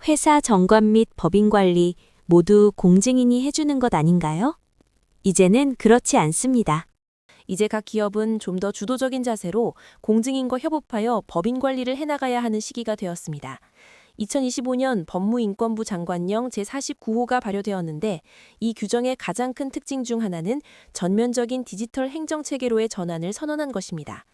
회사 정관 및 법인 관리 모두 공증인이 해주는 것 아닌가요? 이제는 그렇지 않습니다. 이제 각 기업은 좀 더 주도적인 자세로 공증인과 협업하여 법인 관리를 해나가야 하는 시기가 되었습니다. 2025년 법무인권부 장관령 제49호가 발효되었는데 이 규정의 가장 큰 특징 중 하나는 전면적인 디지털 행정체계로의 전환을 선언한 것입니다.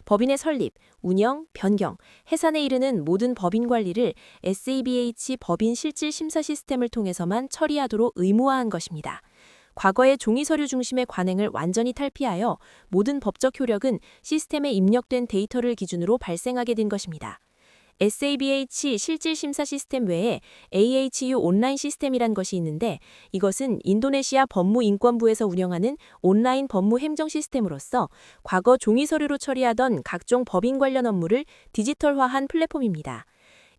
법인의 설립, 운영, 변경, 해산에 이르는 모든 법인 관리를 SABH 법인 실질 심사 시스템을 통해서만 처리하도록 의무화한 것입니다. 과거의 종이 서류 중심의 관행을 완전히 탈피하여 모든 법적 효력은 시스템에 입력된 데이터를 기준으로 발생하게 된 것입니다. SABH 실질 심사 시스템 외에 AHU 온라인 시스템이란 것이 있는데 이것은 인도네시아 법무인권부에서 운영하는 온라인 법무 행정 시스템으로서 과거 종이 서류로 처리하던 각종 법인 관련 업무를 디지털화한 플랫폼입니다.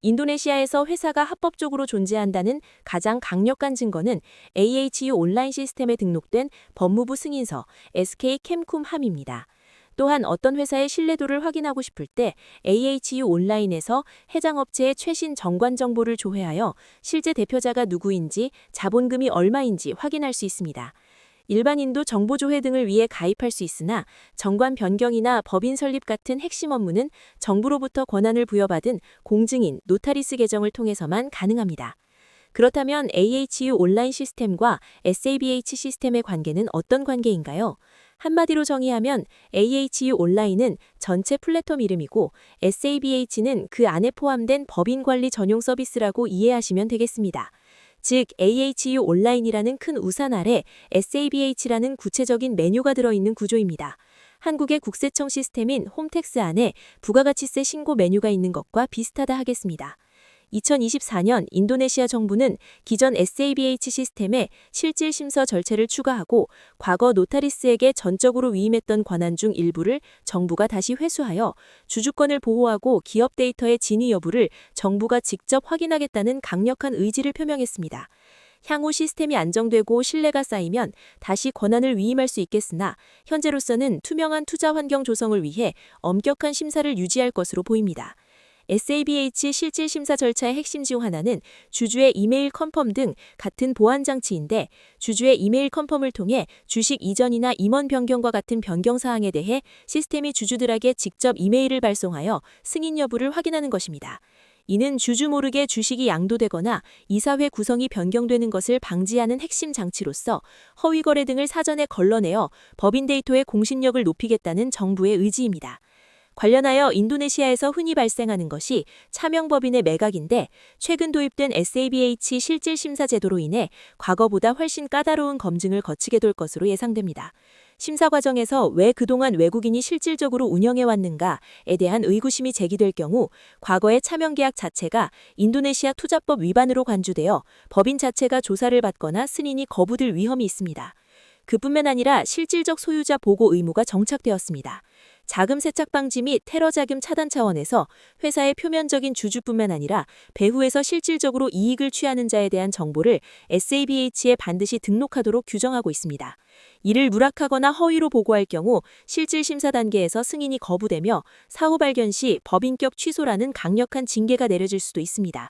인도네시아에서 회사가 합법적으로 존재한다는 가장 강력한 증거는 AHU 온라인 시스템에 등록된 법무부 승인서 SK 캠쿰함입니다. 또한 어떤 회사의 신뢰도를 확인하고 싶을 때 AHU 온라인에서 해당 업체의 최신 정관 정보를 조회하여 실제 대표자가 누구인지 자본금이 얼마인지 확인할 수 있습니다. 일반인도 정보 조회 등을 위해 가입할 수 있으나 정관 변경이나 법인 설립 같은 핵심 업무는 정부로부터 권한을 부여받은 공증인, 노타리스 계정을 통해서만 가능합니다. 그렇다면 AHU 온라인 시스템과 SABH 시스템의 관계는 어떤 관계인가요? 한마디로 정의하면 AHU 온라인은 전체 플랫폼 이름이고 SABH는 그 안에 포함된 법인 관리 전용 서비스라고 이해하시면 되겠습니다. 즉 AHU 온라인이라는 큰 우산 아래 SABH라는 구체적인 메뉴가 들어있는 구조입니다. 한국의 국세청 시스템인 홈택스 안에 부가가치세 신고 메뉴가 있는 것과 비슷하다 하겠습니다. 2024년 인도네시아 정부는 기존 SABH 시스템에 실질 심사 절차를 추가하고 과거 노타리스에게 전적으로 위임했던 권한 중 일부를 정부가 다시 회수하여 주주권을 보호하고 기업 데이터의 진위 여부를 정부가 직접 확인하겠다는 강력한 의지를 표명했습니다. 향후 시스템이 안정되고 신뢰가 쌓이면 다시 권한을 위임할 수 있겠으나 현재로서는 투명한 투자 환경 조성을 위해 엄격한 심사를 유지할 것으로 보입니다. SABH 실질 심사 절차의 핵심 중 하나는 주주의 이메일 컨펌 등 같은 보안 장치인데 주주의 이메일 컨펌을 통해 주식 이전이나 임원 변경과 같은 변경 사항에 대해 시스템이 주주들에게 직접 이메일을 발송하여 승인 여부를 확인하는 것입니다. 이는 주주 모르게 주식이 양도되거나 이사회 구성이 변경되는 것을 방지하는 핵심 장치로서 허위 거래 등을 사전에 걸러내어 법인 데이터의 공신력을 높이겠다는 정부의 의지입니다. 관련하여 인도네시아에서 흔히 발생하는 것이 차명법인의 매각인데 최근 도입된 SABH 실질 심사 제도로 인해 과거보다 훨씬 까다로운 검증을 거치게 될 것으로 예상됩니다. 심사 과정에서 왜 그동안 외국인이 실질적으로 운영해왔는가에 대한 의구심이 제기될 경우 과거의 차명계약 자체가 인도네시아 투자법 위반으로 간주되어 법인 자체가 조사를 받거나 승인이 거부될 위험이 있습니다. 그뿐만 아니라 실질적 소유자 보고 의무가 정착되었습니다. 자금 세착 방지 및 테러 자금 차단 차원에서 회사의 표면적인 주주뿐만 아니라 배후에서 실질적으로 이익을 취하는 자에 대한 정보를 SABH에 반드시 등록하도록 규정하고 있습니다. 이를 누락하거나 허위로 보고할 경우 실질 심사 단계에서 승인이 거부되며 사후 발견 시 법인격 취소라는 강력한 징계가 내려질 수도 있습니다.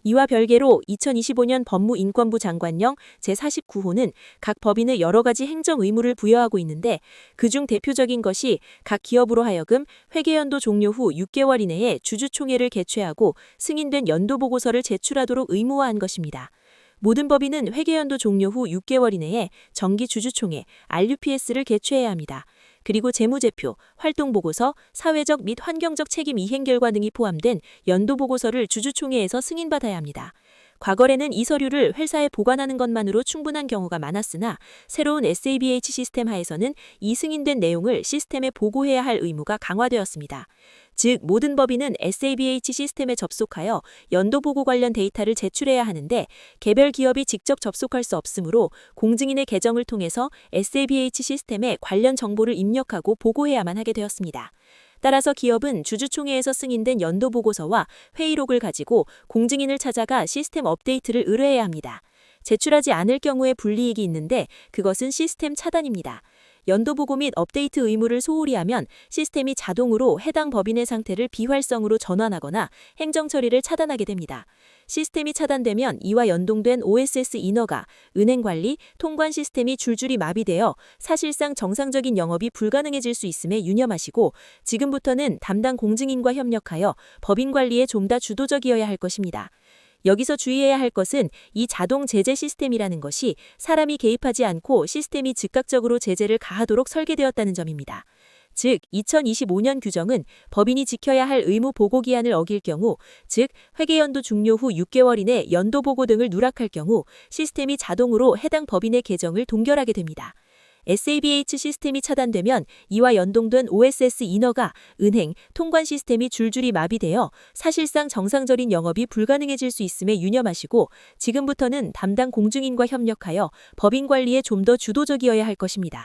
이와 별개로 2025년 법무인권부 장관령 제49호는 각 법인의 여러 가지 행정 의무를 부여하고 있는데 그중 대표적인 것이 각 기업으로 하여금 회계연도 종료 후 6개월 이내에 주주총회를 개최하고 승인된 연도보고서를 제출하도록 의무화한 것입니다. 모든 법인은 회계연도 종료 후 6개월 이내에 정기 주주총회 RUPS를 개최해야 합니다. 그리고 재무제표, 활동보고서, 사회적 및 환경적 책임 이행 결과 등이 포함된 연도보고서를 주주총회에서 승인받아야 합니다. 과거에는 이 서류를 회사에 보관하는 것만으로 충분한 경우가 많았으나 새로운 SABH 시스템 하에서는 이 승인된 내용을 시스템에 보고해야 할 의무가 강화되었습니다. 즉 모든 법인은 SABH 시스템에 접속하여 연도보고 관련 데이터를 제출해야 하는데 개별 기업이 직접 접속할 수 없으므로 공증인의 계정을 통해서 SABH 시스템에 관련 정보를 입력하고 보고해야만 하게 되었습니다. 따라서 기업은 주주총회에서 승인된 연도보고서와 회의록을 가지고 공증인을 찾아가 시스템 업데이트를 의뢰해야 합니다. 제출하지 않을 경우에 불이익이 있는데 그것은 시스템 차단입니다. 연도보고 및 업데이트 의무를 소홀히 하면 시스템이 자동으로 해당 법인의 상태를 비활성으로 전환하거나 행정 처리를 차단하게 됩니다. 시스템이 차단되면 이와 연동된 OSS 인허가, 은행 관리, 통관 시스템이 줄줄이 마비되어 사실상 정상적인 영업이 불가능해질 수 있음에 유념하시고 지금부터는 담당 공증인과 협력하여 법인 관리에 좀 더 주도적이어야 할 것입니다. 여기서 주의해야 할 것은 이 자동 제재 시스템이라는 것이 사람이 개입하지 않고 시스템이 즉각적으로 제재를 가하도록 설계되었다는 점입니다. 즉, 2025년 규정은 법인이 지켜야 할 의무 보고 기한을 어길 경우, 즉 회계연도 종료 후 6개월 이내 연도 보고 등을 누락할 경우 시스템이 자동으로 해당 법인의 계정을 동결하게 됩니다. SABH 시스템이 차단되면 이와 연동된 OSS 인허가, 은행, 통관 시스템이 줄줄이 마비되어 사실상 정상적인 영업이 불가능해질 수 있음에 유념하시고 지금부터는 담당 공증인과 협력하여 법인 관리에 좀 더 주도적이어야 할 것입니다.